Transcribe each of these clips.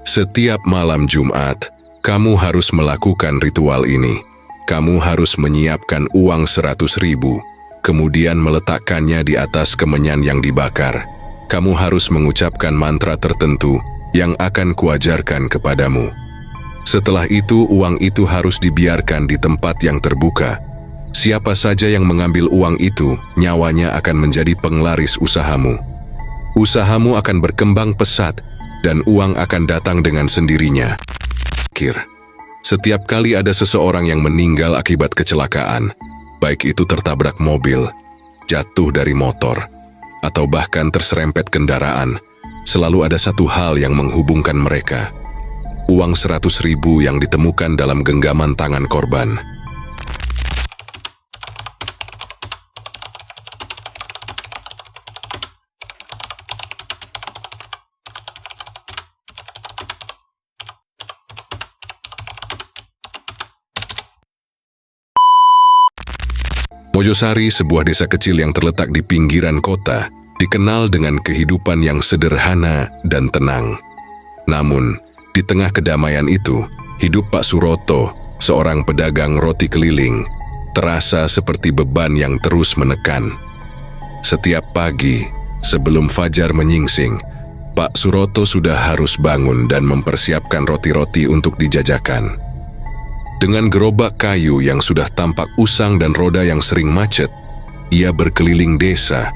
Setiap malam Jumat, kamu harus melakukan ritual ini. Kamu harus menyiapkan uang 100.000, kemudian meletakkannya di atas kemenyan yang dibakar. Kamu harus mengucapkan mantra tertentu yang akan kuajarkan kepadamu. Setelah itu, uang itu harus dibiarkan di tempat yang terbuka. Siapa saja yang mengambil uang itu, nyawanya akan menjadi penglaris usahamu. Usahamu akan berkembang pesat, dan uang akan datang dengan sendirinya. Setiap kali ada seseorang yang meninggal akibat kecelakaan, baik itu tertabrak mobil, jatuh dari motor, atau bahkan terserempet kendaraan, selalu ada satu hal yang menghubungkan mereka. Uang 100.000 yang ditemukan dalam genggaman tangan korban. Mojosari, sebuah desa kecil yang terletak di pinggiran kota, dikenal dengan kehidupan yang sederhana dan tenang. Namun, di tengah kedamaian itu, hidup Pak Suroto, seorang pedagang roti keliling, terasa seperti beban yang terus menekan. Setiap pagi, sebelum fajar menyingsing, Pak Suroto sudah harus bangun dan mempersiapkan roti-roti untuk dijajakan. Dengan gerobak kayu yang sudah tampak usang dan roda yang sering macet, ia berkeliling desa,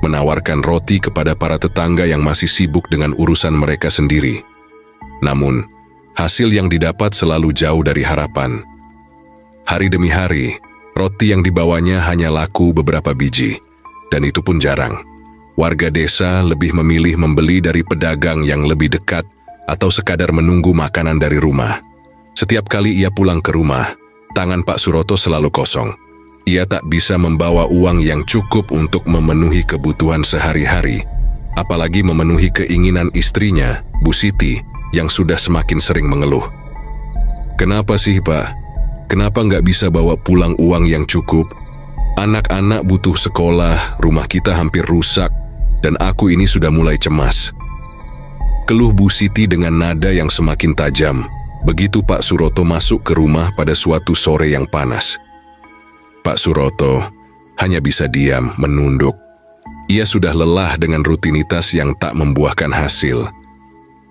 menawarkan roti kepada para tetangga yang masih sibuk dengan urusan mereka sendiri. Namun, hasil yang didapat selalu jauh dari harapan. Hari demi hari, roti yang dibawanya hanya laku beberapa biji, dan itu pun jarang. Warga desa lebih memilih membeli dari pedagang yang lebih dekat atau sekadar menunggu makanan dari rumah. Setiap kali ia pulang ke rumah, tangan Pak Suroto selalu kosong. Ia tak bisa membawa uang yang cukup untuk memenuhi kebutuhan sehari-hari, apalagi memenuhi keinginan istrinya, Bu Siti, yang sudah semakin sering mengeluh. "Kenapa sih, Pak? Kenapa nggak bisa bawa pulang uang yang cukup? Anak-anak butuh sekolah, rumah kita hampir rusak, dan aku ini sudah mulai cemas." Keluh Bu Siti dengan nada yang semakin tajam, begitu Pak Suroto masuk ke rumah pada suatu sore yang panas. Pak Suroto hanya bisa diam, menunduk. Ia sudah lelah dengan rutinitas yang tak membuahkan hasil.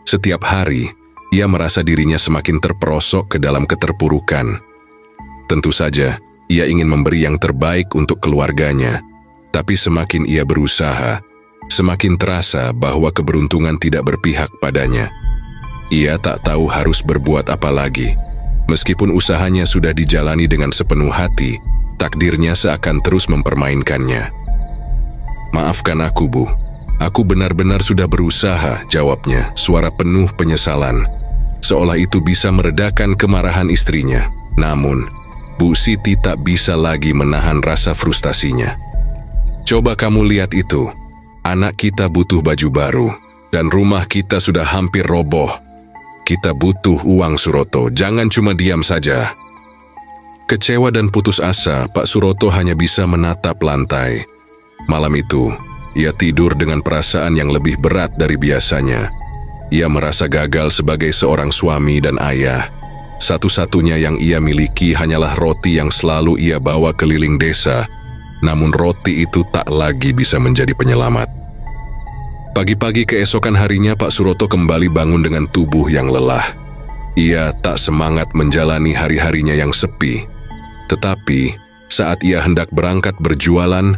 Setiap hari, ia merasa dirinya semakin terperosok ke dalam keterpurukan. Tentu saja, ia ingin memberi yang terbaik untuk keluarganya, tapi semakin ia berusaha, semakin terasa bahwa keberuntungan tidak berpihak padanya. Ia tak tahu harus berbuat apa lagi. Meskipun usahanya sudah dijalani dengan sepenuh hati, takdirnya seakan terus mempermainkannya. "Maafkan aku, Bu. Aku benar-benar sudah berusaha," jawabnya, suara penuh penyesalan, seolah itu bisa meredakan kemarahan istrinya. Namun, Bu Siti tak bisa lagi menahan rasa frustasinya. "Coba kamu lihat itu. Anak kita butuh baju baru, dan rumah kita sudah hampir roboh. Kita butuh uang, Suroto. Jangan cuma diam saja." Kecewa dan putus asa, Pak Suroto hanya bisa menatap lantai. Malam itu, ia tidur dengan perasaan yang lebih berat dari biasanya. Ia merasa gagal sebagai seorang suami dan ayah. Satu-satunya yang ia miliki hanyalah roti yang selalu ia bawa keliling desa, namun roti itu tak lagi bisa menjadi penyelamat. Pagi-pagi keesokan harinya, Pak Suroto kembali bangun dengan tubuh yang lelah. Ia tak semangat menjalani hari-harinya yang sepi. Tetapi, saat ia hendak berangkat berjualan,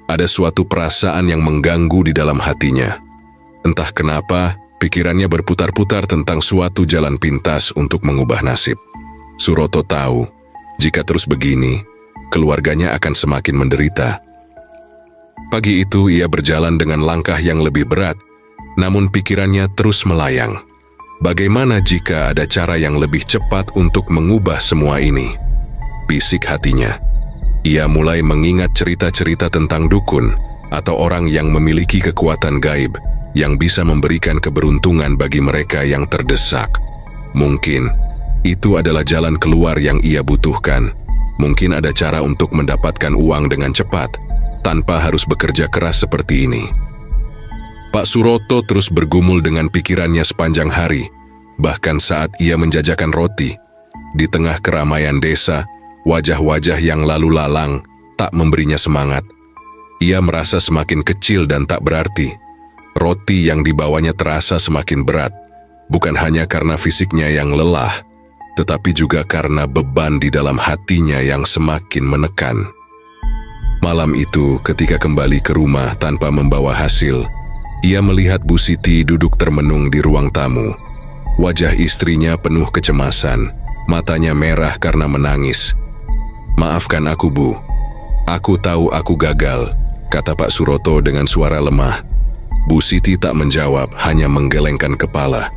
ada suatu perasaan yang mengganggu di dalam hatinya. Entah kenapa, pikirannya berputar-putar tentang suatu jalan pintas untuk mengubah nasib. Suroto tahu, jika terus begini, keluarganya akan semakin menderita. Pagi itu ia berjalan dengan langkah yang lebih berat, namun pikirannya terus melayang. Bagaimana jika ada cara yang lebih cepat untuk mengubah semua ini? Bisik hatinya. Ia mulai mengingat cerita-cerita tentang dukun atau orang yang memiliki kekuatan gaib yang bisa memberikan keberuntungan bagi mereka yang terdesak. Mungkin itu adalah jalan keluar yang ia butuhkan. Mungkin ada cara untuk mendapatkan uang dengan cepat tanpa harus bekerja keras seperti ini. Pak Suroto terus bergumul dengan pikirannya sepanjang hari. bahkan saat ia menjajakan roti. Di tengah keramaian desa, wajah-wajah yang lalu lalang tak memberinya semangat. Ia merasa semakin kecil dan tak berarti. Roti yang dibawanya terasa semakin berat, bukan hanya karena fisiknya yang lelah, tetapi juga karena beban di dalam hatinya yang semakin menekan. Malam itu, ketika kembali ke rumah tanpa membawa hasil, ia melihat Bu Siti duduk termenung di ruang tamu. Wajah istrinya penuh kecemasan, matanya merah karena menangis. "Maafkan aku, Bu. Aku tahu aku gagal," kata Pak Suroto dengan suara lemah. Bu Siti tak menjawab, hanya menggelengkan kepala.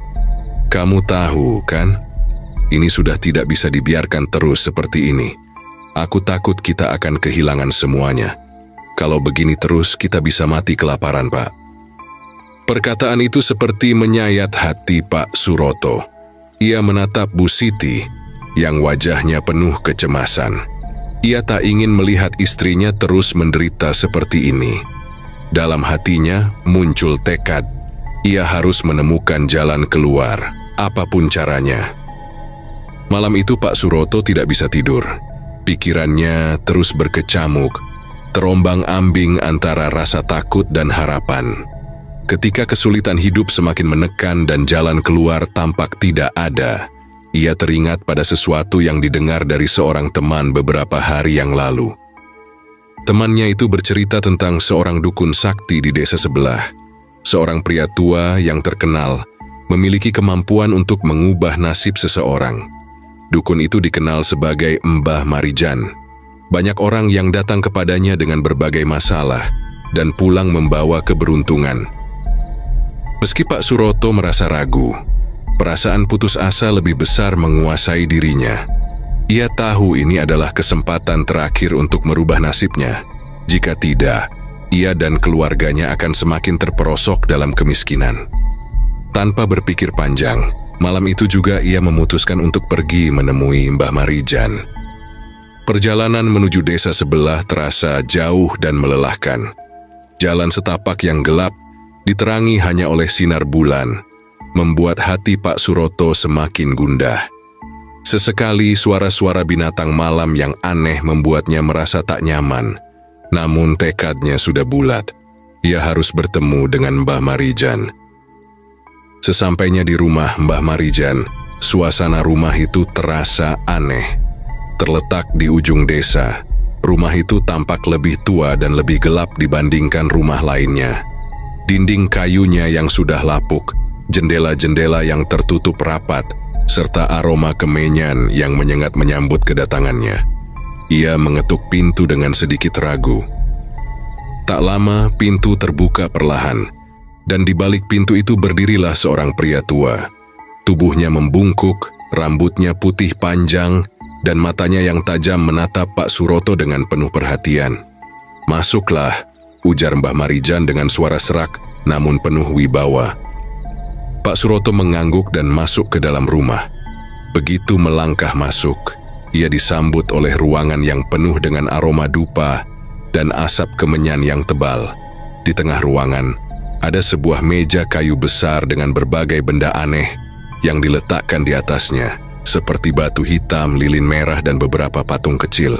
"Kamu tahu, kan? Ini sudah tidak bisa dibiarkan terus seperti ini. Aku takut kita akan kehilangan semuanya. Kalau begini terus, kita bisa mati kelaparan, Pak." Perkataan itu seperti menyayat hati Pak Suroto. Ia menatap Bu Siti, yang wajahnya penuh kecemasan. Ia tak ingin melihat istrinya terus menderita seperti ini. Dalam hatinya muncul tekad. Ia harus menemukan jalan keluar, apapun caranya. Malam itu Pak Suroto tidak bisa tidur. Pikirannya terus berkecamuk, terombang-ambing antara rasa takut dan harapan. Ketika kesulitan hidup semakin menekan dan jalan keluar tampak tidak ada, ia teringat pada sesuatu yang didengar dari seorang teman beberapa hari yang lalu. Temannya itu bercerita tentang seorang dukun sakti di desa sebelah. Seorang pria tua yang terkenal memiliki kemampuan untuk mengubah nasib seseorang. Dukun itu dikenal sebagai Mbah Marijan. Banyak orang yang datang kepadanya dengan berbagai masalah dan pulang membawa keberuntungan. Meski Pak Suroto merasa ragu, perasaan putus asa lebih besar menguasai dirinya. Ia tahu ini adalah kesempatan terakhir untuk merubah nasibnya. Jika tidak, ia dan keluarganya akan semakin terperosok dalam kemiskinan. Tanpa berpikir panjang, malam itu juga ia memutuskan untuk pergi menemui Mbah Marijan. Perjalanan menuju desa sebelah terasa jauh dan melelahkan. Jalan setapak yang gelap, diterangi hanya oleh sinar bulan, membuat hati Pak Suroto semakin gundah. Sesekali suara-suara binatang malam yang aneh membuatnya merasa tak nyaman. Namun tekadnya sudah bulat. Ia harus bertemu dengan Mbah Marijan. Sesampainya di rumah Mbah Marijan, suasana rumah itu terasa aneh. Terletak di ujung desa, rumah itu tampak lebih tua dan lebih gelap dibandingkan rumah lainnya. Dinding kayunya yang sudah lapuk, jendela-jendela yang tertutup rapat, serta aroma kemenyan yang menyengat menyambut kedatangannya. Ia mengetuk pintu dengan sedikit ragu. Tak lama pintu terbuka perlahan, dan di balik pintu itu berdirilah seorang pria tua. Tubuhnya membungkuk, rambutnya putih panjang, dan matanya yang tajam menatap Pak Suroto dengan penuh perhatian. "Masuklah," ujar Mbah Marijan dengan suara serak namun penuh wibawa. Pak Suroto mengangguk dan masuk ke dalam rumah. Begitu melangkah masuk, ia disambut oleh ruangan yang penuh dengan aroma dupa dan asap kemenyan yang tebal. Di tengah ruangan, ada sebuah meja kayu besar dengan berbagai benda aneh yang diletakkan di atasnya, seperti batu hitam, lilin merah, dan beberapa patung kecil.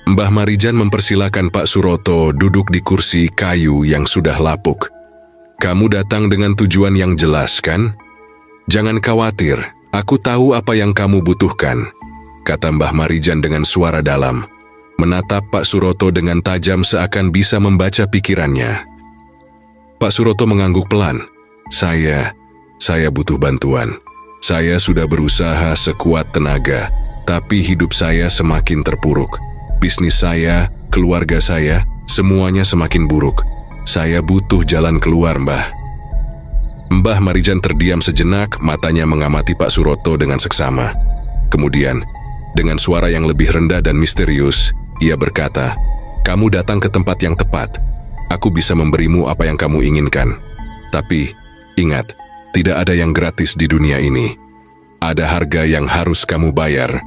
Mbah Marijan mempersilakan Pak Suroto duduk di kursi kayu yang sudah lapuk. "Kamu datang dengan tujuan yang jelas, kan? Jangan khawatir, aku tahu apa yang kamu butuhkan," kata Mbah Marijan dengan suara dalam, menatap Pak Suroto dengan tajam seakan bisa membaca pikirannya. Pak Suroto mengangguk pelan. Saya butuh bantuan. Saya sudah berusaha sekuat tenaga, tapi hidup saya semakin terpuruk. Bisnis saya, keluarga saya, semuanya semakin buruk. Saya butuh jalan keluar, Mbah." Mbah Marijan terdiam sejenak, matanya mengamati Pak Suroto dengan seksama. Kemudian, dengan suara yang lebih rendah dan misterius, ia berkata, "Kamu datang ke tempat yang tepat. Aku bisa memberimu apa yang kamu inginkan. Tapi, ingat, tidak ada yang gratis di dunia ini. Ada harga yang harus kamu bayar."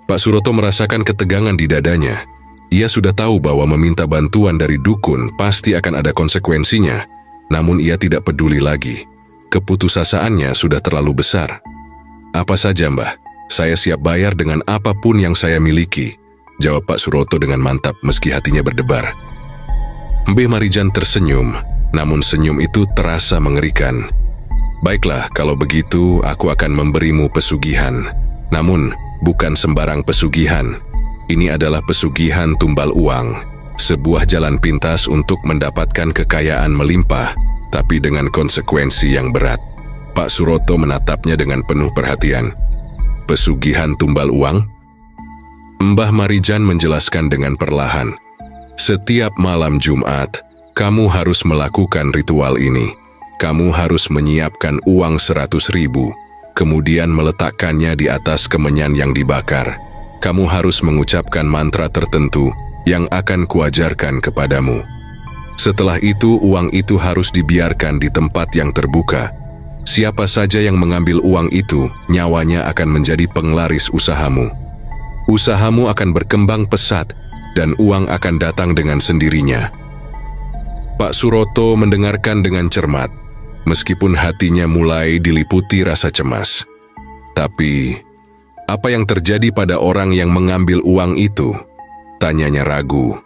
Pak Suroto merasakan ketegangan di dadanya. Ia sudah tahu bahwa meminta bantuan dari dukun pasti akan ada konsekuensinya, namun ia tidak peduli lagi. Keputusasaannya sudah terlalu besar. Apa saja, Mbah? Saya siap bayar dengan apapun yang saya miliki, jawab Pak Suroto dengan mantap meski hatinya berdebar. Mbah Marijan tersenyum, namun senyum itu terasa mengerikan. Baiklah, kalau begitu aku akan memberimu pesugihan. Namun, bukan sembarang pesugihan. Ini adalah pesugihan tumbal uang, sebuah jalan pintas untuk mendapatkan kekayaan melimpah, tapi dengan konsekuensi yang berat. Pak Suroto menatapnya dengan penuh perhatian. Pesugihan tumbal uang? Mbah Marijan menjelaskan dengan perlahan. Setiap malam Jumat, kamu harus melakukan ritual ini. Kamu harus menyiapkan uang 100.000, kemudian meletakkannya di atas kemenyan yang dibakar. Kamu harus mengucapkan mantra tertentu yang akan kuajarkan kepadamu. Setelah itu, uang itu harus dibiarkan di tempat yang terbuka. Siapa saja yang mengambil uang itu, nyawanya akan menjadi penglaris usahamu. Usahamu akan berkembang pesat, dan uang akan datang dengan sendirinya. Pak Suroto mendengarkan dengan cermat, meskipun hatinya mulai diliputi rasa cemas. Tapi, apa yang terjadi pada orang yang mengambil uang itu? Tanyanya ragu.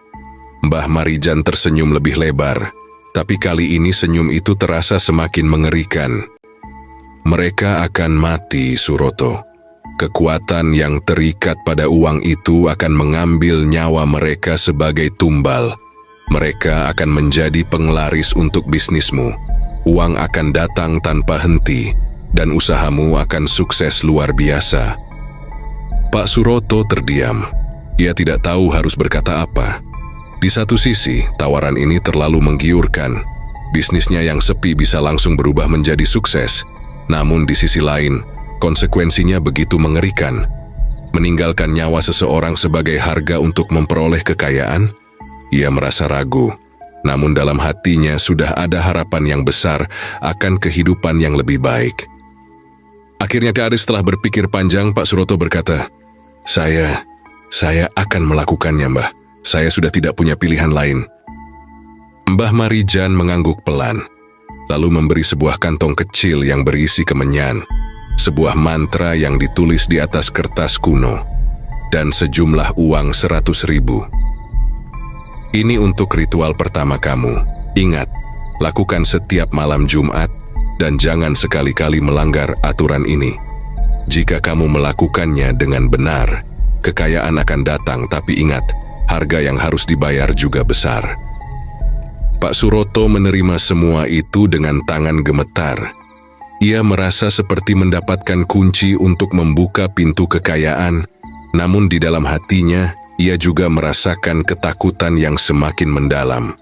Mbah Marijan tersenyum lebih lebar, tapi kali ini senyum itu terasa semakin mengerikan. Mereka akan mati, Suroto. Kekuatan yang terikat pada uang itu akan mengambil nyawa mereka sebagai tumbal. Mereka akan menjadi penglaris untuk bisnismu. Uang akan datang tanpa henti, dan usahamu akan sukses luar biasa. Pak Suroto terdiam. Ia tidak tahu harus berkata apa. Di satu sisi, tawaran ini terlalu menggiurkan. Bisnisnya yang sepi bisa langsung berubah menjadi sukses. Namun di sisi lain, konsekuensinya begitu mengerikan. Meninggalkan nyawa seseorang sebagai harga untuk memperoleh kekayaan? Ia merasa ragu. Namun dalam hatinya sudah ada harapan yang besar akan kehidupan yang lebih baik. Akhirnya setelah berpikir panjang, Pak Suroto berkata, Saya akan melakukannya, Mbah. Saya sudah tidak punya pilihan lain. Mbah Marijan mengangguk pelan, lalu memberi sebuah kantong kecil yang berisi kemenyan, sebuah mantra yang ditulis di atas kertas kuno, dan sejumlah uang 100.000. Ini untuk ritual pertama kamu. Ingat, lakukan setiap malam Jumat, dan jangan sekali-kali melanggar aturan ini. Jika kamu melakukannya dengan benar, kekayaan akan datang, tapi ingat, harga yang harus dibayar juga besar. Pak Suroto menerima semua itu dengan tangan gemetar. Ia merasa seperti mendapatkan kunci untuk membuka pintu kekayaan, namun di dalam hatinya, ia juga merasakan ketakutan yang semakin mendalam.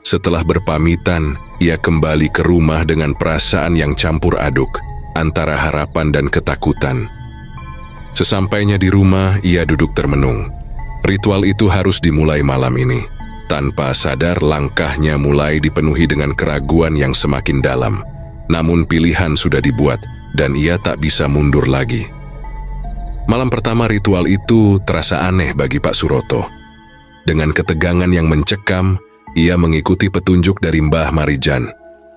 Setelah berpamitan, ia kembali ke rumah dengan perasaan yang campur aduk antara harapan dan ketakutan. Sesampainya di rumah, ia duduk termenung. Ritual itu harus dimulai malam ini. Tanpa sadar, langkahnya mulai dipenuhi dengan keraguan yang semakin dalam. Namun pilihan sudah dibuat, dan ia tak bisa mundur lagi. Malam pertama ritual itu terasa aneh bagi Pak Suroto. Dengan ketegangan yang mencekam, ia mengikuti petunjuk dari Mbah Marijan.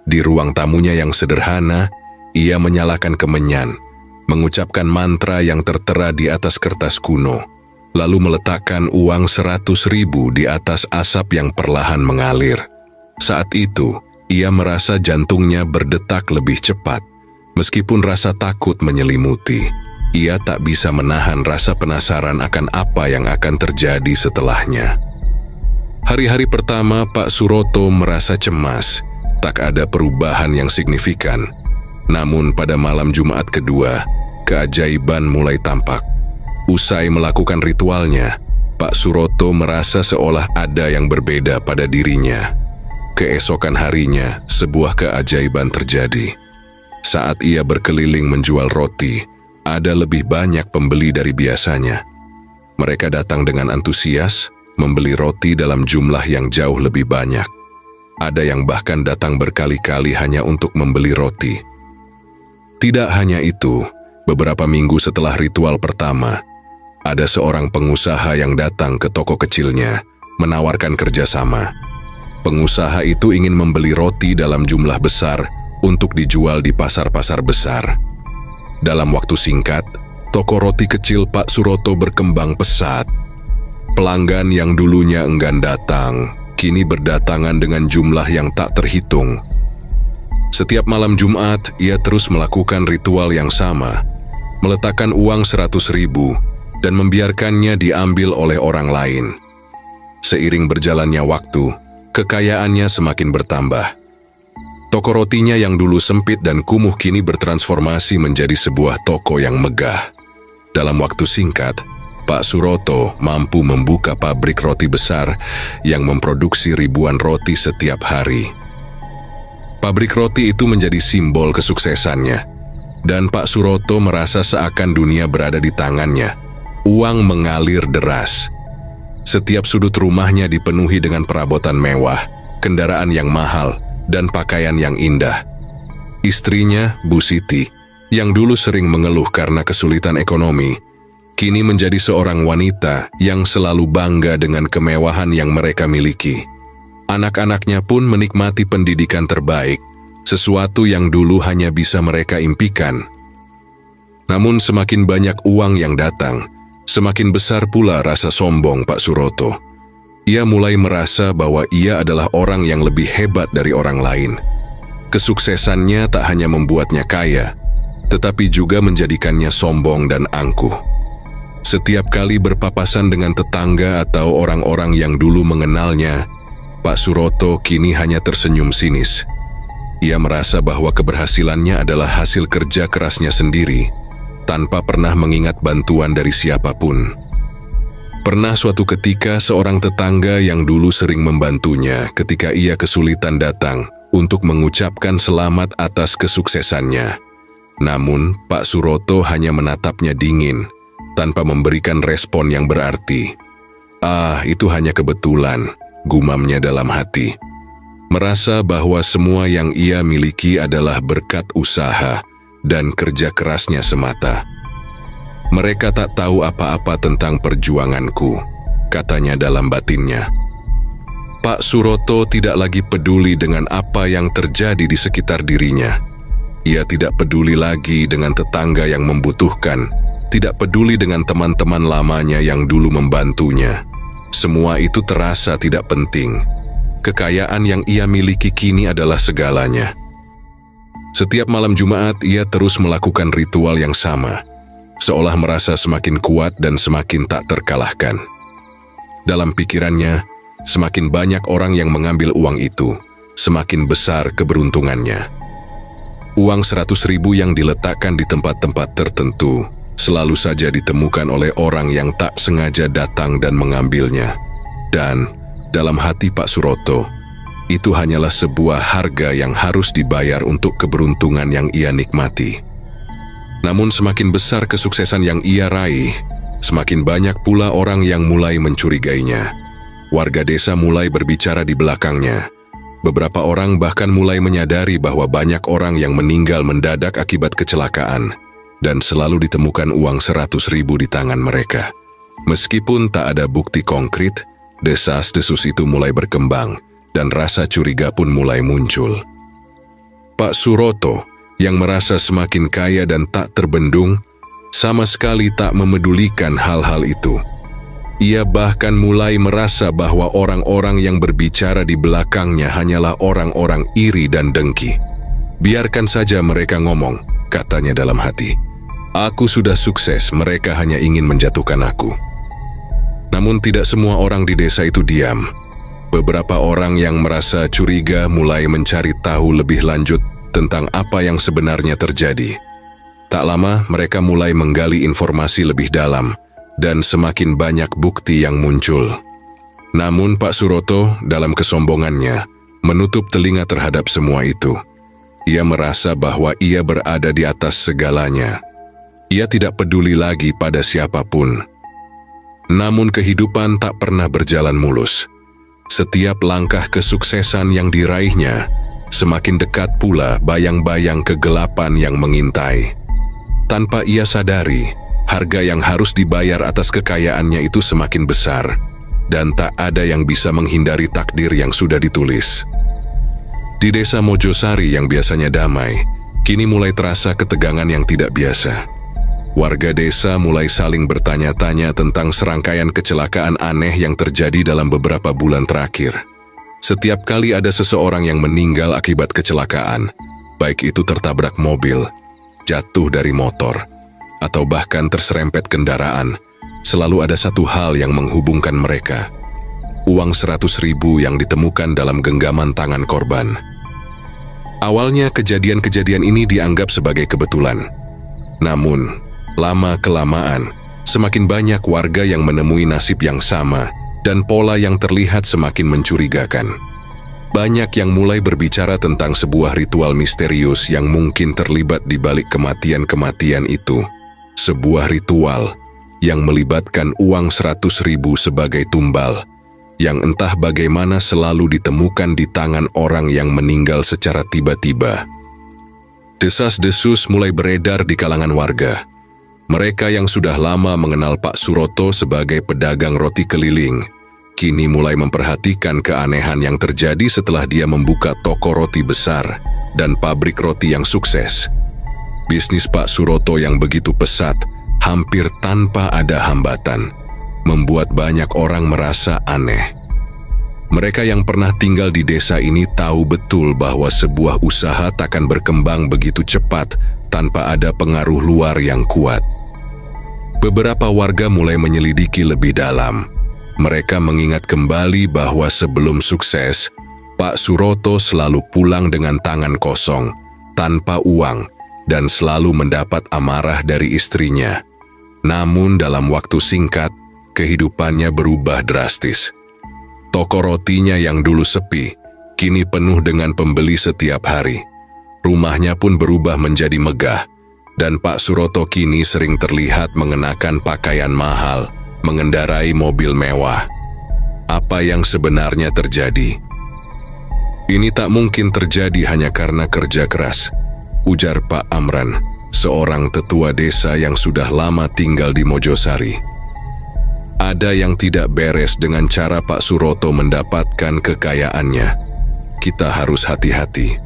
Di ruang tamunya yang sederhana, ia menyalakan kemenyan, mengucapkan mantra yang tertera di atas kertas kuno, lalu meletakkan uang 100.000 di atas asap yang perlahan mengalir. Saat itu, ia merasa jantungnya berdetak lebih cepat. Meskipun rasa takut menyelimuti, ia tak bisa menahan rasa penasaran akan apa yang akan terjadi setelahnya. Hari-hari pertama, Pak Suroto merasa cemas. Tak ada perubahan yang signifikan. Namun pada malam Jumat kedua, keajaiban mulai tampak. Usai melakukan ritualnya, Pak Suroto merasa seolah ada yang berbeda pada dirinya. Keesokan harinya, sebuah keajaiban terjadi. Saat ia berkeliling menjual roti, ada lebih banyak pembeli dari biasanya. Mereka datang dengan antusias, membeli roti dalam jumlah yang jauh lebih banyak. Ada yang bahkan datang berkali-kali hanya untuk membeli roti. Tidak hanya itu, beberapa minggu setelah ritual pertama, ada seorang pengusaha yang datang ke toko kecilnya, menawarkan kerjasama. Pengusaha itu ingin membeli roti dalam jumlah besar untuk dijual di pasar-pasar besar. Dalam waktu singkat, toko roti kecil Pak Suroto berkembang pesat. Pelanggan yang dulunya enggan datang, kini berdatangan dengan jumlah yang tak terhitung. Setiap malam Jumat, ia terus melakukan ritual yang sama, meletakkan uang 100.000 dan membiarkannya diambil oleh orang lain. Seiring berjalannya waktu, kekayaannya semakin bertambah. Toko rotinya yang dulu sempit dan kumuh kini bertransformasi menjadi sebuah toko yang megah. Dalam waktu singkat, Pak Suroto mampu membuka pabrik roti besar yang memproduksi ribuan roti setiap hari. Pabrik roti itu menjadi simbol kesuksesannya, dan Pak Suroto merasa seakan dunia berada di tangannya. Uang mengalir deras. Setiap sudut rumahnya dipenuhi dengan perabotan mewah, kendaraan yang mahal, dan pakaian yang indah. Istrinya, Bu Siti, yang dulu sering mengeluh karena kesulitan ekonomi, kini menjadi seorang wanita yang selalu bangga dengan kemewahan yang mereka miliki. Anak-anaknya pun menikmati pendidikan terbaik, sesuatu yang dulu hanya bisa mereka impikan. Namun semakin banyak uang yang datang, semakin besar pula rasa sombong Pak Suroto. Ia mulai merasa bahwa ia adalah orang yang lebih hebat dari orang lain. Kesuksesannya tak hanya membuatnya kaya, tetapi juga menjadikannya sombong dan angkuh. Setiap kali berpapasan dengan tetangga atau orang-orang yang dulu mengenalnya, Pak Suroto kini hanya tersenyum sinis. Ia merasa bahwa keberhasilannya adalah hasil kerja kerasnya sendiri, tanpa pernah mengingat bantuan dari siapapun. Pernah suatu ketika seorang tetangga yang dulu sering membantunya ketika ia kesulitan datang untuk mengucapkan selamat atas kesuksesannya. Namun, Pak Suroto hanya menatapnya dingin, tanpa memberikan respon yang berarti. "Ah, itu hanya kebetulan," gumamnya dalam hati. Merasa bahwa semua yang ia miliki adalah berkat usaha dan kerja kerasnya semata. "Mereka tak tahu apa-apa tentang perjuanganku," katanya dalam batinnya. Pak Suroto tidak lagi peduli dengan apa yang terjadi di sekitar dirinya. Ia tidak peduli lagi dengan tetangga yang membutuhkan, tidak peduli dengan teman-teman lamanya yang dulu membantunya. Semua itu terasa tidak penting. Kekayaan yang ia miliki kini adalah segalanya. Setiap malam Jumat, ia terus melakukan ritual yang sama, seolah merasa semakin kuat dan semakin tak terkalahkan. Dalam pikirannya, semakin banyak orang yang mengambil uang itu, semakin besar keberuntungannya. Uang 100.000 yang diletakkan di tempat-tempat tertentu selalu saja ditemukan oleh orang yang tak sengaja datang dan mengambilnya. Dan dalam hati Pak Suroto, itu hanyalah sebuah harga yang harus dibayar untuk keberuntungan yang ia nikmati. Namun semakin besar kesuksesan yang ia raih, semakin banyak pula orang yang mulai mencurigainya. Warga desa mulai berbicara di belakangnya. Beberapa orang bahkan mulai menyadari bahwa banyak orang yang meninggal mendadak akibat kecelakaan, dan selalu ditemukan uang 100.000 di tangan mereka. Meskipun tak ada bukti konkret, desas-desus itu mulai berkembang, dan rasa curiga pun mulai muncul. Pak Suroto, yang merasa semakin kaya dan tak terbendung, sama sekali tak memedulikan hal-hal itu. Ia bahkan mulai merasa bahwa orang-orang yang berbicara di belakangnya hanyalah orang-orang iri dan dengki. "Biarkan saja mereka ngomong," katanya dalam hati. "Aku sudah sukses, mereka hanya ingin menjatuhkan aku." Namun tidak semua orang di desa itu diam. Beberapa orang yang merasa curiga mulai mencari tahu lebih lanjut tentang apa yang sebenarnya terjadi. Tak lama mereka mulai menggali informasi lebih dalam, dan semakin banyak bukti yang muncul. Namun Pak Suroto dalam kesombongannya menutup telinga terhadap semua itu. Ia merasa bahwa ia berada di atas segalanya. Ia tidak peduli lagi pada siapapun. Namun kehidupan tak pernah berjalan mulus. Setiap langkah kesuksesan yang diraihnya, semakin dekat pula bayang-bayang kegelapan yang mengintai. Tanpa ia sadari, harga yang harus dibayar atas kekayaannya itu semakin besar, dan tak ada yang bisa menghindari takdir yang sudah ditulis. Di desa Mojosari yang biasanya damai, kini mulai terasa ketegangan yang tidak biasa. Warga desa mulai saling bertanya-tanya tentang serangkaian kecelakaan aneh yang terjadi dalam beberapa bulan terakhir. Setiap kali ada seseorang yang meninggal akibat kecelakaan, baik itu tertabrak mobil, jatuh dari motor, atau bahkan terserempet kendaraan, selalu ada satu hal yang menghubungkan mereka: uang 100.000 yang ditemukan dalam genggaman tangan korban. Awalnya kejadian-kejadian ini dianggap sebagai kebetulan. Namun, lama-kelamaan, semakin banyak warga yang menemui nasib yang sama dan pola yang terlihat semakin mencurigakan. Banyak yang mulai berbicara tentang sebuah ritual misterius yang mungkin terlibat di balik kematian-kematian itu. Sebuah ritual yang melibatkan uang 100.000 sebagai tumbal, yang entah bagaimana selalu ditemukan di tangan orang yang meninggal secara tiba-tiba. Desas-desus mulai beredar di kalangan warga. Mereka yang sudah lama mengenal Pak Suroto sebagai pedagang roti keliling, kini mulai memperhatikan keanehan yang terjadi setelah dia membuka toko roti besar dan pabrik roti yang sukses. Bisnis Pak Suroto yang begitu pesat, hampir tanpa ada hambatan, membuat banyak orang merasa aneh. Mereka yang pernah tinggal di desa ini tahu betul bahwa sebuah usaha takkan berkembang begitu cepat tanpa ada pengaruh luar yang kuat. Beberapa warga mulai menyelidiki lebih dalam. Mereka mengingat kembali bahwa sebelum sukses, Pak Suroto selalu pulang dengan tangan kosong, tanpa uang, dan selalu mendapat amarah dari istrinya. Namun dalam waktu singkat, kehidupannya berubah drastis. Toko rotinya yang dulu sepi, kini penuh dengan pembeli setiap hari. Rumahnya pun berubah menjadi megah, dan Pak Suroto kini sering terlihat mengenakan pakaian mahal, mengendarai mobil mewah. Apa yang sebenarnya terjadi? Ini tak mungkin terjadi hanya karena kerja keras, ujar Pak Amran, seorang tetua desa yang sudah lama tinggal di Mojosari. Ada yang tidak beres dengan cara Pak Suroto mendapatkan kekayaannya. Kita harus hati-hati.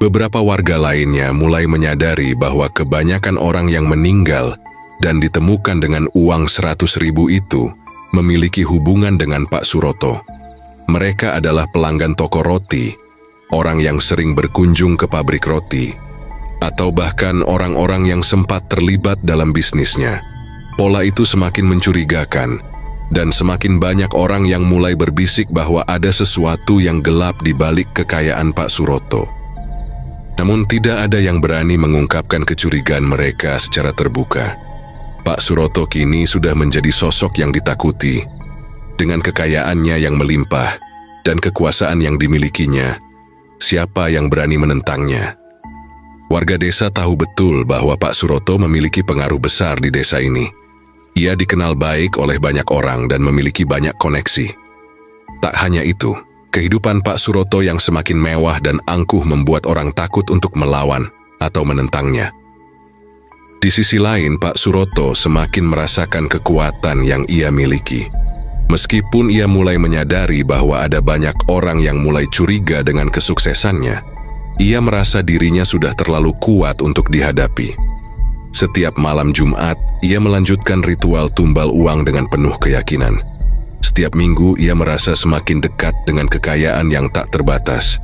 Beberapa warga lainnya mulai menyadari bahwa kebanyakan orang yang meninggal dan ditemukan dengan uang 100.000 itu memiliki hubungan dengan Pak Suroto. Mereka adalah pelanggan toko roti, orang yang sering berkunjung ke pabrik roti, atau bahkan orang-orang yang sempat terlibat dalam bisnisnya. Pola itu semakin mencurigakan, dan semakin banyak orang yang mulai berbisik bahwa ada sesuatu yang gelap di balik kekayaan Pak Suroto. Namun tidak ada yang berani mengungkapkan kecurigaan mereka secara terbuka. Pak Suroto kini sudah menjadi sosok yang ditakuti. Dengan kekayaannya yang melimpah dan kekuasaan yang dimilikinya, siapa yang berani menentangnya? Warga desa tahu betul bahwa Pak Suroto memiliki pengaruh besar di desa ini. Ia dikenal baik oleh banyak orang dan memiliki banyak koneksi. Tak hanya itu, kehidupan Pak Suroto yang semakin mewah dan angkuh membuat orang takut untuk melawan atau menentangnya. Di sisi lain, Pak Suroto semakin merasakan kekuatan yang ia miliki. Meskipun ia mulai menyadari bahwa ada banyak orang yang mulai curiga dengan kesuksesannya, ia merasa dirinya sudah terlalu kuat untuk dihadapi. Setiap malam Jumat, ia melanjutkan ritual tumbal uang dengan penuh keyakinan. Setiap minggu, ia merasa semakin dekat dengan kekayaan yang tak terbatas.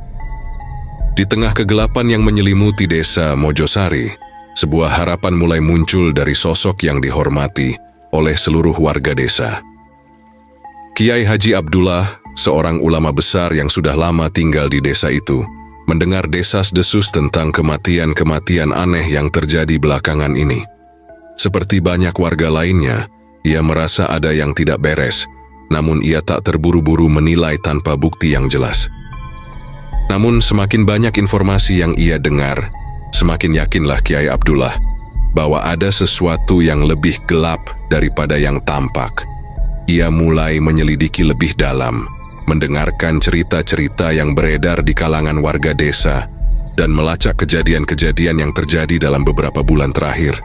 Di tengah kegelapan yang menyelimuti desa Mojosari, sebuah harapan mulai muncul dari sosok yang dihormati oleh seluruh warga desa. Kiai Haji Abdullah, seorang ulama besar yang sudah lama tinggal di desa itu, mendengar desas-desus tentang kematian-kematian aneh yang terjadi belakangan ini. Seperti banyak warga lainnya, ia merasa ada yang tidak beres, namun ia tak terburu-buru menilai tanpa bukti yang jelas. Namun semakin banyak informasi yang ia dengar, semakin yakinlah Kiai Abdullah bahwa ada sesuatu yang lebih gelap daripada yang tampak. Ia mulai menyelidiki lebih dalam, mendengarkan cerita-cerita yang beredar di kalangan warga desa, dan melacak kejadian-kejadian yang terjadi dalam beberapa bulan terakhir.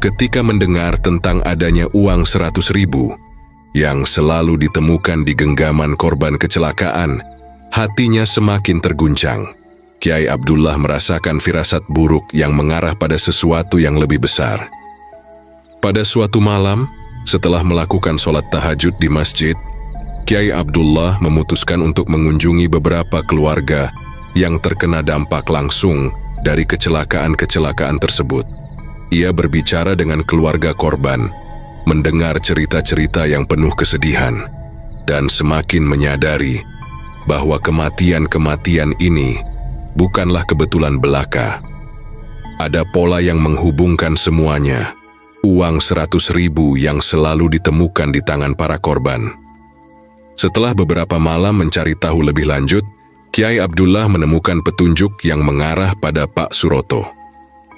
Ketika mendengar tentang adanya uang 100.000 yang selalu ditemukan di genggaman korban kecelakaan, Hatinya semakin terguncang. Kiai Abdullah merasakan firasat buruk yang mengarah pada sesuatu yang lebih besar. Pada suatu malam, setelah melakukan sholat tahajud di masjid, Kiai Abdullah memutuskan untuk mengunjungi beberapa keluarga yang terkena dampak langsung dari kecelakaan-kecelakaan tersebut. Ia berbicara dengan keluarga korban, mendengar cerita-cerita yang penuh kesedihan, dan semakin menyadari bahwa kematian-kematian ini bukanlah kebetulan belaka. Ada pola yang menghubungkan semuanya. Uang 100.000 yang selalu ditemukan di tangan para korban. Setelah beberapa malam mencari tahu lebih lanjut, Kiai Abdullah menemukan petunjuk yang mengarah pada Pak Suroto.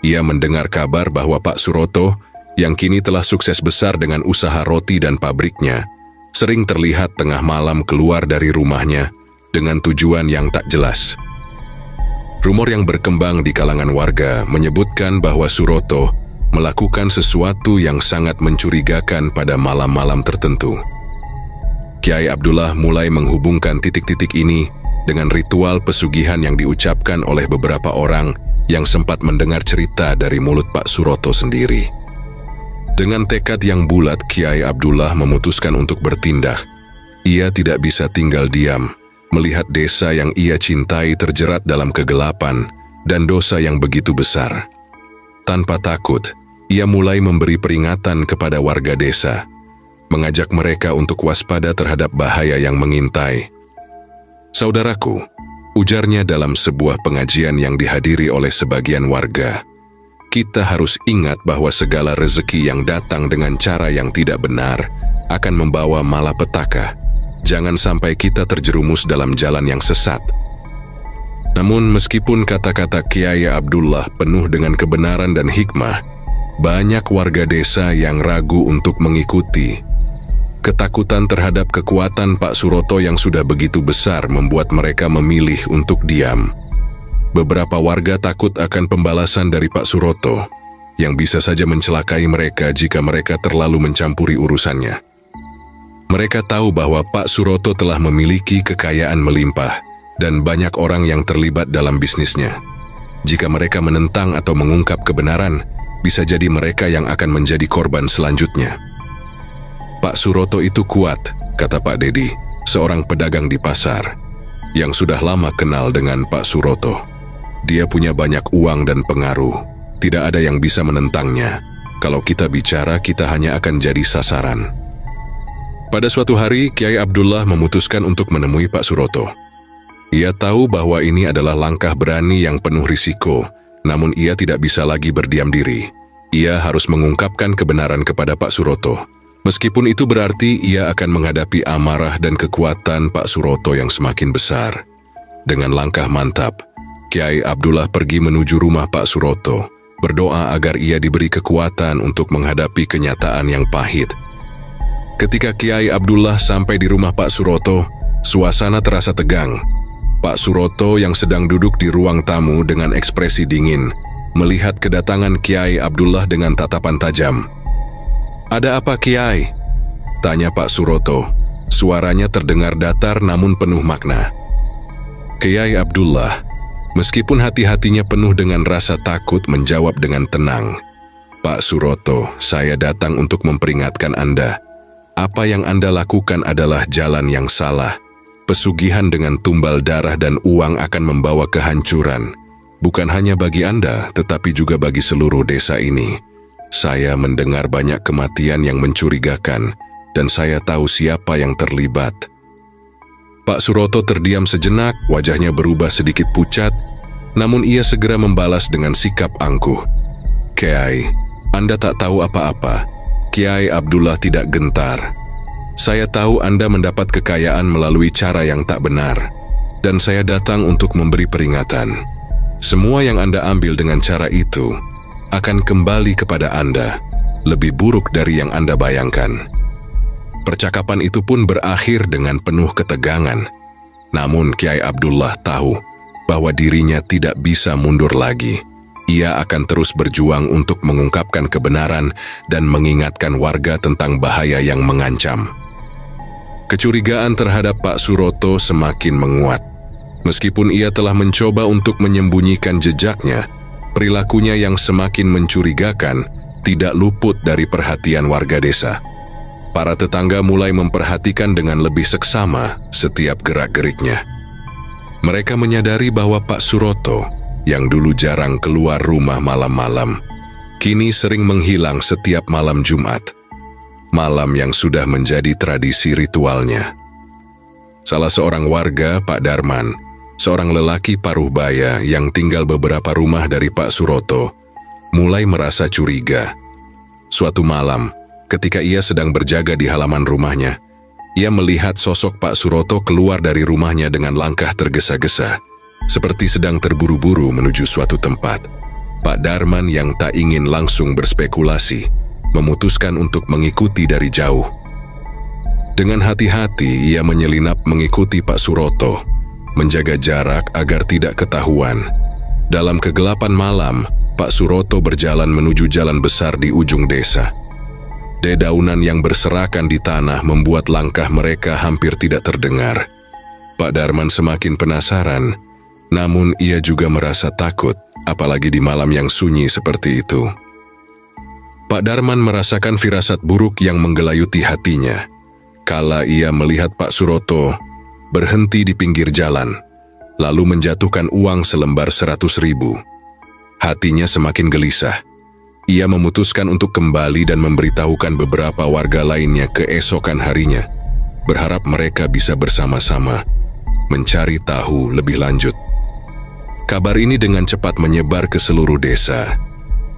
Ia mendengar kabar bahwa Pak Suroto, yang kini telah sukses besar dengan usaha roti dan pabriknya, sering terlihat tengah malam keluar dari rumahnya dengan tujuan yang tak jelas. Rumor yang berkembang di kalangan warga menyebutkan bahwa Suroto melakukan sesuatu yang sangat mencurigakan pada malam-malam tertentu. Kiai Abdullah mulai menghubungkan titik-titik ini dengan ritual pesugihan yang diucapkan oleh beberapa orang yang sempat mendengar cerita dari mulut Pak Suroto sendiri. Dengan tekad yang bulat, Kiai Abdullah memutuskan untuk bertindak. Ia tidak bisa tinggal diam melihat desa yang ia cintai terjerat dalam kegelapan dan dosa yang begitu besar. Tanpa takut, ia mulai memberi peringatan kepada warga desa, mengajak mereka untuk waspada terhadap bahaya yang mengintai. "Saudaraku," ujarnya dalam sebuah pengajian yang dihadiri oleh sebagian warga, "kita harus ingat bahwa segala rezeki yang datang dengan cara yang tidak benar akan membawa malapetaka. Jangan sampai kita terjerumus dalam jalan yang sesat." Namun meskipun kata-kata Kiai Abdullah penuh dengan kebenaran dan hikmah, banyak warga desa yang ragu untuk mengikuti. Ketakutan terhadap kekuatan Pak Suroto yang sudah begitu besar membuat mereka memilih untuk diam. Beberapa warga takut akan pembalasan dari Pak Suroto, yang bisa saja mencelakai mereka jika mereka terlalu mencampuri urusannya. Mereka tahu bahwa Pak Suroto telah memiliki kekayaan melimpah dan banyak orang yang terlibat dalam bisnisnya. Jika mereka menentang atau mengungkap kebenaran, bisa jadi mereka yang akan menjadi korban selanjutnya. "Pak Suroto itu kuat," kata Pak Dedi, seorang pedagang di pasar, yang sudah lama kenal dengan Pak Suroto. "Dia punya banyak uang dan pengaruh. Tidak ada yang bisa menentangnya. Kalau kita bicara, kita hanya akan jadi sasaran." Pada suatu hari, Kiai Abdullah memutuskan untuk menemui Pak Suroto. Ia tahu bahwa ini adalah langkah berani yang penuh risiko, namun ia tidak bisa lagi berdiam diri. Ia harus mengungkapkan kebenaran kepada Pak Suroto. Meskipun itu berarti ia akan menghadapi amarah dan kekuatan Pak Suroto yang semakin besar. Dengan langkah mantap, Kiai Abdullah pergi menuju rumah Pak Suroto, berdoa agar ia diberi kekuatan untuk menghadapi kenyataan yang pahit. Ketika Kiai Abdullah sampai di rumah Pak Suroto, suasana terasa tegang. Pak Suroto yang sedang duduk di ruang tamu dengan ekspresi dingin, melihat kedatangan Kiai Abdullah dengan tatapan tajam. "Ada apa, Kiai?" tanya Pak Suroto. Suaranya terdengar datar namun penuh makna. Kiai Abdullah, meskipun hati-hatinya penuh dengan rasa takut, menjawab dengan tenang, "Pak Suroto, saya datang untuk memperingatkan Anda. Apa yang Anda lakukan adalah jalan yang salah. Pesugihan dengan tumbal darah dan uang akan membawa kehancuran, bukan hanya bagi Anda, tetapi juga bagi seluruh desa ini. Saya mendengar banyak kematian yang mencurigakan, dan saya tahu siapa yang terlibat." Pak Suroto terdiam sejenak, wajahnya berubah sedikit pucat, namun ia segera membalas dengan sikap angkuh. "Kiai, Anda tak tahu apa-apa." Kiai Abdullah tidak gentar. "Saya tahu Anda mendapat kekayaan melalui cara yang tak benar, dan saya datang untuk memberi peringatan. Semua yang Anda ambil dengan cara itu akan kembali kepada Anda, lebih buruk dari yang Anda bayangkan." Percakapan itu pun berakhir dengan penuh ketegangan. Namun Kiai Abdullah tahu bahwa dirinya tidak bisa mundur lagi. Ia akan terus berjuang untuk mengungkapkan kebenaran dan mengingatkan warga tentang bahaya yang mengancam. Kecurigaan terhadap Pak Suroto semakin menguat. Meskipun ia telah mencoba untuk menyembunyikan jejaknya, perilakunya yang semakin mencurigakan tidak luput dari perhatian warga desa. Para tetangga mulai memperhatikan dengan lebih seksama setiap gerak-geriknya. Mereka menyadari bahwa Pak Suroto, yang dulu jarang keluar rumah malam-malam, kini sering menghilang setiap malam Jumat, malam yang sudah menjadi tradisi ritualnya. Salah seorang warga, Pak Darman, seorang lelaki paruh baya yang tinggal beberapa rumah dari Pak Suroto, mulai merasa curiga. Suatu malam, ketika ia sedang berjaga di halaman rumahnya, ia melihat sosok Pak Suroto keluar dari rumahnya dengan langkah tergesa-gesa, seperti sedang terburu-buru menuju suatu tempat. Pak Darman yang tak ingin langsung berspekulasi, memutuskan untuk mengikuti dari jauh. Dengan hati-hati, ia menyelinap mengikuti Pak Suroto, menjaga jarak agar tidak ketahuan. Dalam kegelapan malam, Pak Suroto berjalan menuju jalan besar di ujung desa. Dedaunan yang berserakan di tanah membuat langkah mereka hampir tidak terdengar. Pak Darman semakin penasaran, namun ia juga merasa takut, apalagi di malam yang sunyi seperti itu. Pak Darman merasakan firasat buruk yang menggelayuti hatinya, kala ia melihat Pak Suroto berhenti di pinggir jalan, lalu menjatuhkan uang selembar 100.000. Hatinya semakin gelisah. Ia memutuskan untuk kembali dan memberitahukan beberapa warga lainnya keesokan harinya, berharap mereka bisa bersama-sama mencari tahu lebih lanjut. Kabar ini dengan cepat menyebar ke seluruh desa.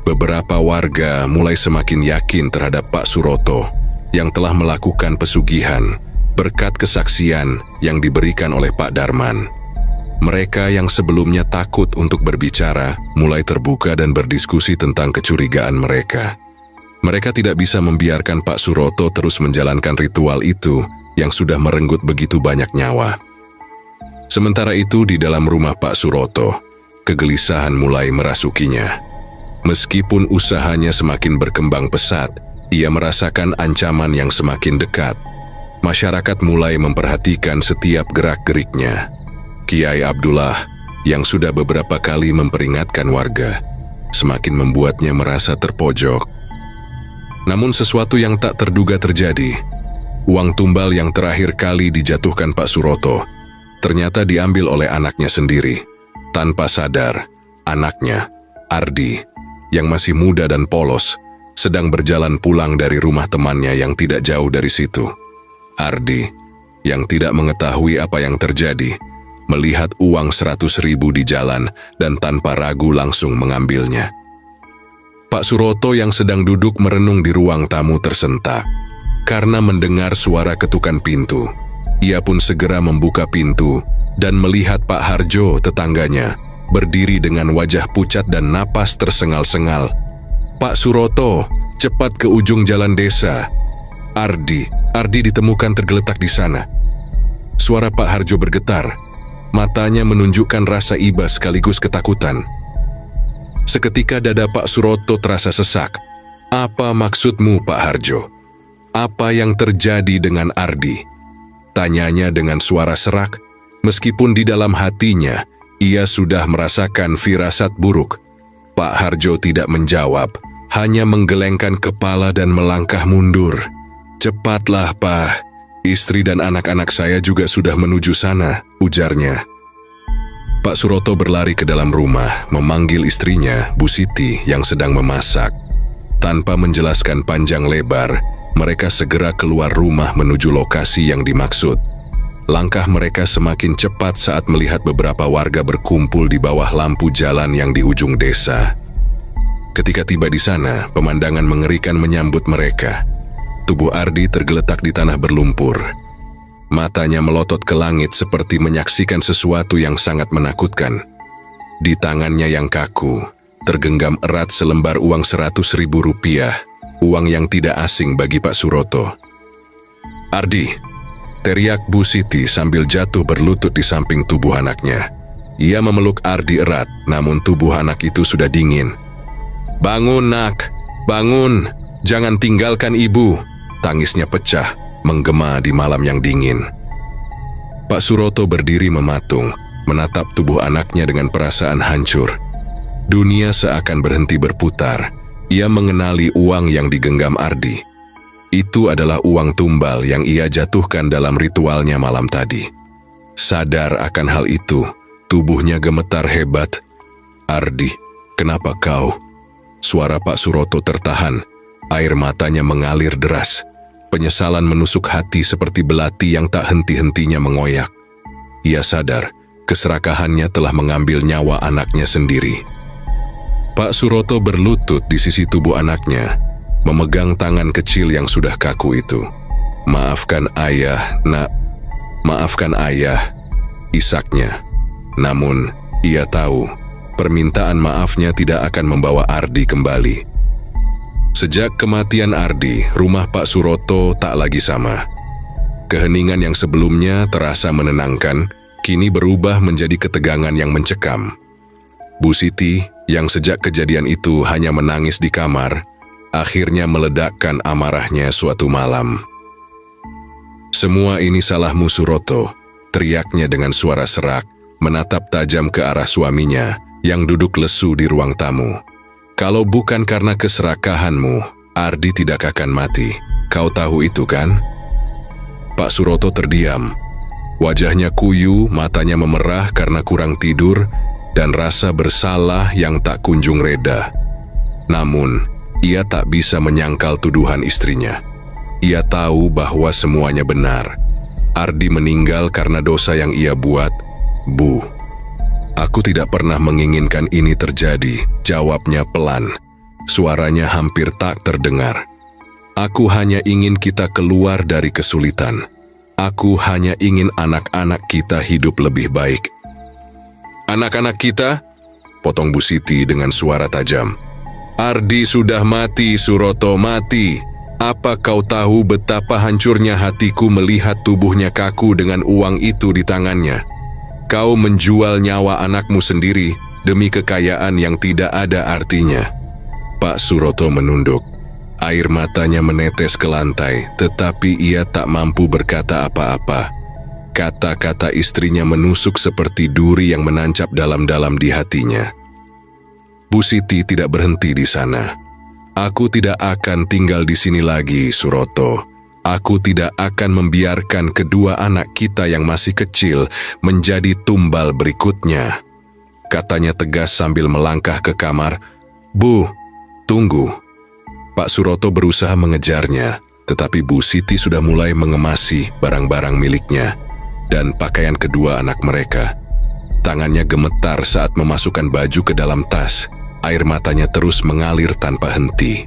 Beberapa warga mulai semakin yakin terhadap Pak Suroto yang telah melakukan pesugihan berkat kesaksian yang diberikan oleh Pak Darman. Mereka yang sebelumnya takut untuk berbicara mulai terbuka dan berdiskusi tentang kecurigaan mereka. Mereka tidak bisa membiarkan Pak Suroto terus menjalankan ritual itu yang sudah merenggut begitu banyak nyawa. Sementara itu di dalam rumah Pak Suroto, kegelisahan mulai merasukinya. Meskipun usahanya semakin berkembang pesat, ia merasakan ancaman yang semakin dekat. Masyarakat mulai memperhatikan setiap gerak-geriknya. Kiai Abdullah, yang sudah beberapa kali memperingatkan warga, semakin membuatnya merasa terpojok. Namun sesuatu yang tak terduga terjadi. Uang tumbal yang terakhir kali dijatuhkan Pak Suroto ternyata diambil oleh anaknya sendiri. Tanpa sadar, anaknya, Ardi, yang masih muda dan polos, sedang berjalan pulang dari rumah temannya yang tidak jauh dari situ. Ardi, yang tidak mengetahui apa yang terjadi, melihat uang 100.000 di jalan dan tanpa ragu langsung mengambilnya. Pak Suroto yang sedang duduk merenung di ruang tamu tersentak karena mendengar suara ketukan pintu. Ia pun segera membuka pintu dan melihat Pak Harjo, tetangganya, berdiri dengan wajah pucat dan napas tersengal-sengal. "Pak Suroto, cepat ke ujung jalan desa. Ardi ditemukan tergeletak di sana." Suara Pak Harjo bergetar. Matanya menunjukkan rasa iba sekaligus ketakutan. Seketika dada Pak Suroto terasa sesak. "Apa maksudmu, Pak Harjo? Apa yang terjadi dengan Ardi?" Tanyanya dengan suara serak, meskipun di dalam hatinya ia sudah merasakan firasat buruk. Pak Harjo tidak menjawab, hanya menggelengkan kepala dan melangkah mundur. "Cepatlah, Pak. Istri dan anak-anak saya juga sudah menuju sana," ujarnya. Pak Suroto berlari ke dalam rumah, memanggil istrinya, Bu Siti, yang sedang memasak. Tanpa menjelaskan panjang lebar, mereka segera keluar rumah menuju lokasi yang dimaksud. Langkah mereka semakin cepat saat melihat beberapa warga berkumpul di bawah lampu jalan yang di ujung desa. Ketika tiba di sana, pemandangan mengerikan menyambut mereka. Tubuh Ardi tergeletak di tanah berlumpur. Matanya melotot ke langit seperti menyaksikan sesuatu yang sangat menakutkan. Di tangannya yang kaku, tergenggam erat selembar uang 100.000 rupiah, uang yang tidak asing bagi Pak Suroto. "Ardi!" teriak Bu Siti sambil jatuh berlutut di samping tubuh anaknya. Ia memeluk Ardi erat, namun tubuh anak itu sudah dingin. "Bangun, nak! Bangun! Jangan tinggalkan ibu!" Tangisnya pecah, menggema di malam yang dingin. Pak Suroto berdiri mematung, menatap tubuh anaknya dengan perasaan hancur. Dunia seakan berhenti berputar. Ia mengenali uang yang digenggam Ardi. Itu adalah uang tumbal yang ia jatuhkan dalam ritualnya malam tadi. Sadar akan hal itu, tubuhnya gemetar hebat. "Ardi, kenapa kau?" Suara Pak Suroto tertahan. Air matanya mengalir deras. Penyesalan menusuk hati seperti belati yang tak henti-hentinya mengoyak. Ia sadar, keserakahannya telah mengambil nyawa anaknya sendiri. Pak Suroto berlutut di sisi tubuh anaknya, memegang tangan kecil yang sudah kaku itu. "Maafkan ayah, nak. Maafkan ayah," isaknya. Namun, ia tahu, permintaan maafnya tidak akan membawa Ardi kembali. Sejak kematian Ardi, rumah Pak Suroto tak lagi sama. Keheningan yang sebelumnya terasa menenangkan, kini berubah menjadi ketegangan yang mencekam. Bu Siti, yang sejak kejadian itu hanya menangis di kamar, akhirnya meledakkan amarahnya suatu malam. "Semua ini salahmu, Suroto," teriaknya dengan suara serak, menatap tajam ke arah suaminya yang duduk lesu di ruang tamu. "Kalau bukan karena keserakahanmu, Ardi tidak akan mati. Kau tahu itu kan?" Pak Suroto terdiam. Wajahnya kuyu, matanya memerah karena kurang tidur, dan rasa bersalah yang tak kunjung reda. Namun, ia tak bisa menyangkal tuduhan istrinya. Ia tahu bahwa semuanya benar. Ardi meninggal karena dosa yang ia buat. "Bu, aku tidak pernah menginginkan ini terjadi," jawabnya pelan. Suaranya hampir tak terdengar. "Aku hanya ingin kita keluar dari kesulitan. Aku hanya ingin anak-anak kita hidup lebih baik." "Anak-anak kita?" potong Bu Siti dengan suara tajam. "Ardi sudah mati, Suroto, mati. Apa kau tahu betapa hancurnya hatiku melihat tubuhnya kaku dengan uang itu di tangannya? Kau menjual nyawa anakmu sendiri demi kekayaan yang tidak ada artinya." Pak Suroto menunduk. Air matanya menetes ke lantai, tetapi ia tak mampu berkata apa-apa. Kata-kata istrinya menusuk seperti duri yang menancap dalam-dalam di hatinya. Bu Siti tidak berhenti di sana. "Aku tidak akan tinggal di sini lagi, Suroto. Aku tidak akan membiarkan kedua anak kita yang masih kecil menjadi tumbal berikutnya," katanya tegas sambil melangkah ke kamar. "Bu, tunggu." Pak Suroto berusaha mengejarnya, tetapi Bu Siti sudah mulai mengemasi barang-barang miliknya dan pakaian kedua anak mereka. Tangannya gemetar saat memasukkan baju ke dalam tas. Air matanya terus mengalir tanpa henti.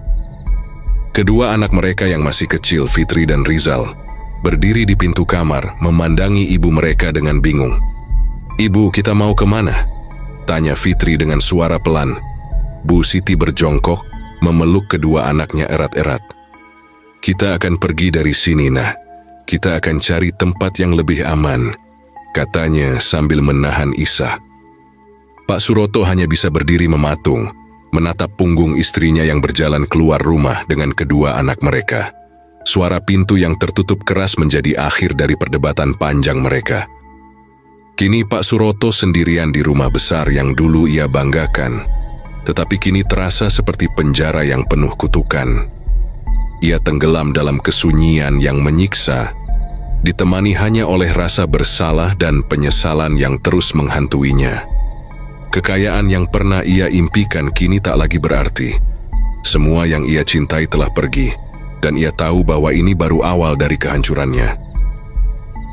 Kedua anak mereka yang masih kecil, Fitri dan Rizal, berdiri di pintu kamar memandangi ibu mereka dengan bingung. "Ibu, kita mau kemana?" tanya Fitri dengan suara pelan. Bu Siti berjongkok, memeluk kedua anaknya erat-erat. "Kita akan pergi dari sini, nah. Kita akan cari tempat yang lebih aman," katanya sambil menahan isah. Pak Suroto hanya bisa berdiri mematung, menatap punggung istrinya yang berjalan keluar rumah dengan kedua anak mereka. Suara pintu yang tertutup keras menjadi akhir dari perdebatan panjang mereka. Kini Pak Suroto sendirian di rumah besar yang dulu ia banggakan, tetapi kini terasa seperti penjara yang penuh kutukan. Ia tenggelam dalam kesunyian yang menyiksa, ditemani hanya oleh rasa bersalah dan penyesalan yang terus menghantuinya. Kekayaan yang pernah ia impikan kini tak lagi berarti. Semua yang ia cintai telah pergi, dan ia tahu bahwa ini baru awal dari kehancurannya.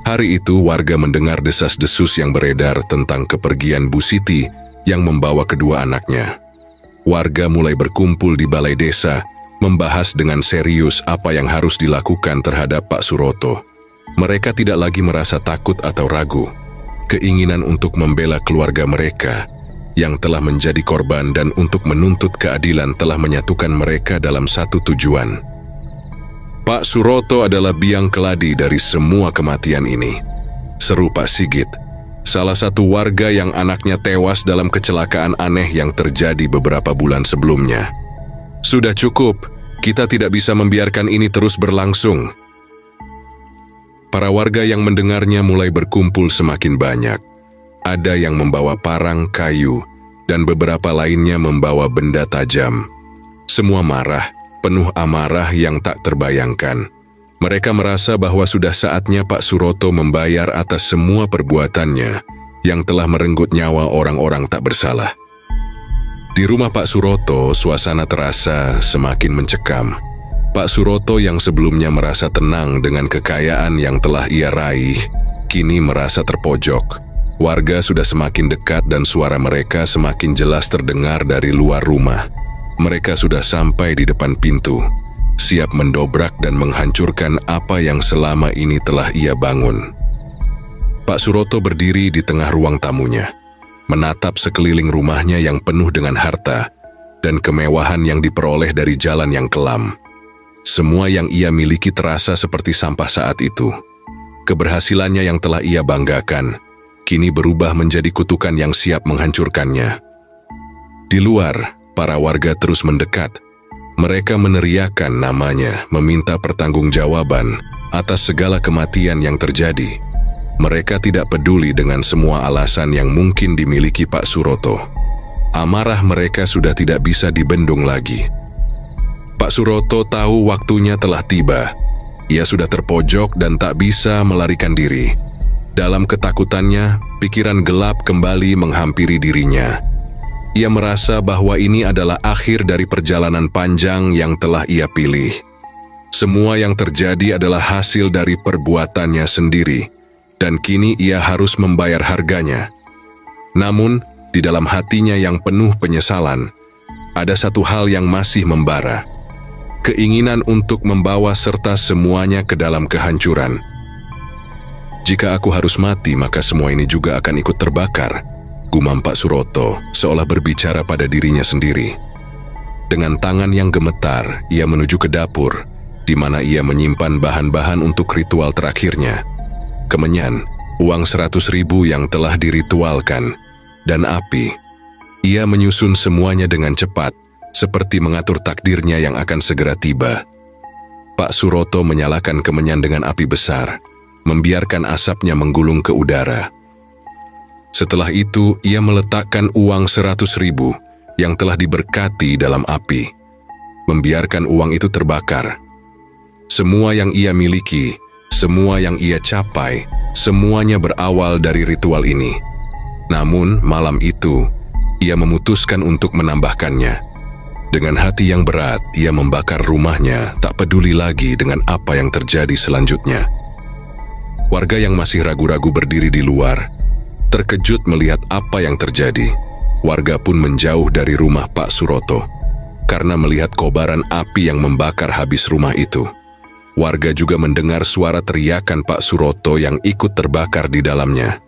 Hari itu warga mendengar desas-desus yang beredar tentang kepergian Bu Siti yang membawa kedua anaknya. Warga mulai berkumpul di balai desa, membahas dengan serius apa yang harus dilakukan terhadap Pak Suroto. Mereka tidak lagi merasa takut atau ragu. Keinginan untuk membela keluarga mereka yang telah menjadi korban dan untuk menuntut keadilan telah menyatukan mereka dalam satu tujuan. "Pak Suroto adalah biang keladi dari semua kematian ini," seru Pak Sigit, salah satu warga yang anaknya tewas dalam kecelakaan aneh yang terjadi beberapa bulan sebelumnya. "Sudah cukup, kita tidak bisa membiarkan ini terus berlangsung." Para warga yang mendengarnya mulai berkumpul semakin banyak. ada yang membawa parang, kayu, dan beberapa lainnya membawa benda tajam. Semua marah, penuh amarah yang tak terbayangkan. Mereka merasa bahwa sudah saatnya Pak Suroto membayar atas semua perbuatannya yang telah merenggut nyawa orang-orang tak bersalah. Di rumah Pak Suroto, suasana terasa semakin mencekam. Pak Suroto yang sebelumnya merasa tenang dengan kekayaan yang telah ia raih, kini merasa terpojok. Warga sudah semakin dekat dan suara mereka semakin jelas terdengar dari luar rumah. Mereka sudah sampai di depan pintu, siap mendobrak dan menghancurkan apa yang selama ini telah ia bangun. Pak Suroto berdiri di tengah ruang tamunya, menatap sekeliling rumahnya yang penuh dengan harta dan kemewahan yang diperoleh dari jalan yang kelam. Semua yang ia miliki terasa seperti sampah saat itu. Keberhasilannya yang telah ia banggakan, kini berubah menjadi kutukan yang siap menghancurkannya. Di luar, para warga terus mendekat. Mereka meneriakkan namanya, meminta pertanggungjawaban atas segala kematian yang terjadi. Mereka tidak peduli dengan semua alasan yang mungkin dimiliki Pak Suroto. Amarah mereka sudah tidak bisa dibendung lagi. Pak Suroto tahu waktunya telah tiba. Ia sudah terpojok dan tak bisa melarikan diri. Dalam ketakutannya, pikiran gelap kembali menghampiri dirinya. Ia merasa bahwa ini adalah akhir dari perjalanan panjang yang telah ia pilih. Semua yang terjadi adalah hasil dari perbuatannya sendiri, dan kini ia harus membayar harganya. Namun, di dalam hatinya yang penuh penyesalan, ada satu hal yang masih membara. Keinginan untuk membawa serta semuanya ke dalam kehancuran. Jika aku harus mati, maka semua ini juga akan ikut terbakar, gumam Pak Suroto, seolah berbicara pada dirinya sendiri. Dengan tangan yang gemetar, ia menuju ke dapur, di mana ia menyimpan bahan-bahan untuk ritual terakhirnya. Kemenyan, uang 100.000 yang telah diritualkan, dan api. Ia menyusun semuanya dengan cepat, seperti mengatur takdirnya yang akan segera tiba. Pak Suroto menyalakan kemenyan dengan api besar, membiarkan asapnya menggulung ke udara. Setelah itu, ia meletakkan uang 100.000 yang telah diberkati dalam api, membiarkan uang itu terbakar. Semua yang ia miliki, semua yang ia capai, semuanya berawal dari ritual ini. Namun, malam itu, ia memutuskan untuk menambahkannya. Dengan hati yang berat, ia membakar rumahnya, tak peduli lagi dengan apa yang terjadi selanjutnya. Warga yang masih ragu-ragu berdiri di luar, terkejut melihat apa yang terjadi. Warga pun menjauh dari rumah Pak Suroto, karena melihat kobaran api yang membakar habis rumah itu. Warga juga mendengar suara teriakan Pak Suroto yang ikut terbakar di dalamnya.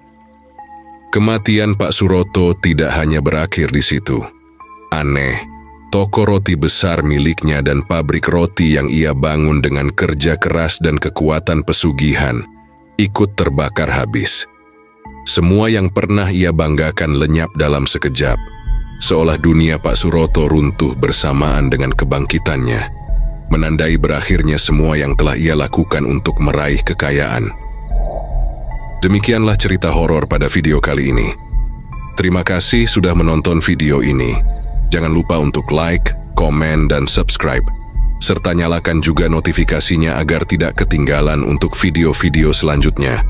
Kematian Pak Suroto tidak hanya berakhir di situ. Aneh. Toko roti besar miliknya dan pabrik roti yang ia bangun dengan kerja keras dan kekuatan pesugihan ikut terbakar habis. Semua yang pernah ia banggakan lenyap dalam sekejap, seolah dunia Pak Suroto runtuh bersamaan dengan kebangkitannya, menandai berakhirnya semua yang telah ia lakukan untuk meraih kekayaan. Demikianlah cerita horor pada video kali ini. Terima kasih sudah menonton video ini. Jangan lupa untuk like, komen, dan subscribe, serta nyalakan juga notifikasinya agar tidak ketinggalan untuk video-video selanjutnya.